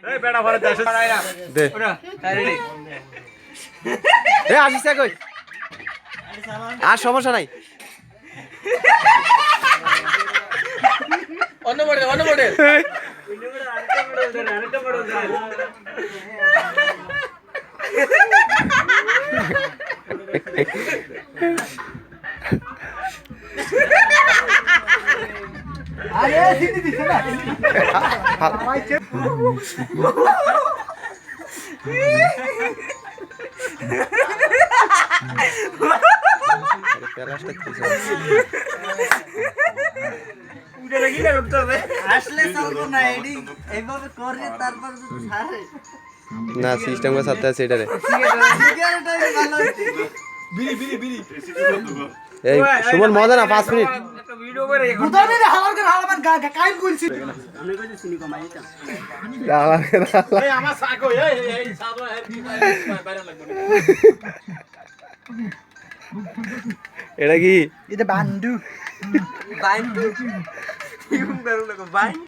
এই বেটা ভরে দাস দে এ আসিস কই আর সমস্যা নাই অন্য মডেল আরে সিটি দিছে না আসলে চলবো না এডি এইভাবে করে তারপর ছাড়ে না সিস্টেম করে সাথে আছে এটারে সিগারেটটাই ভালো হইছে বিড়ি এই সুমন মজা না 5 মিনিট একটা ভিডিও করে বুদানে হালার করে হালামান কাইম কইছি আমি কইছি চিনি কমাই এটা এই আমার সাকো এই সাদো বাইরে লাগবে এটা কি এটা বান্ডু কি করব বাই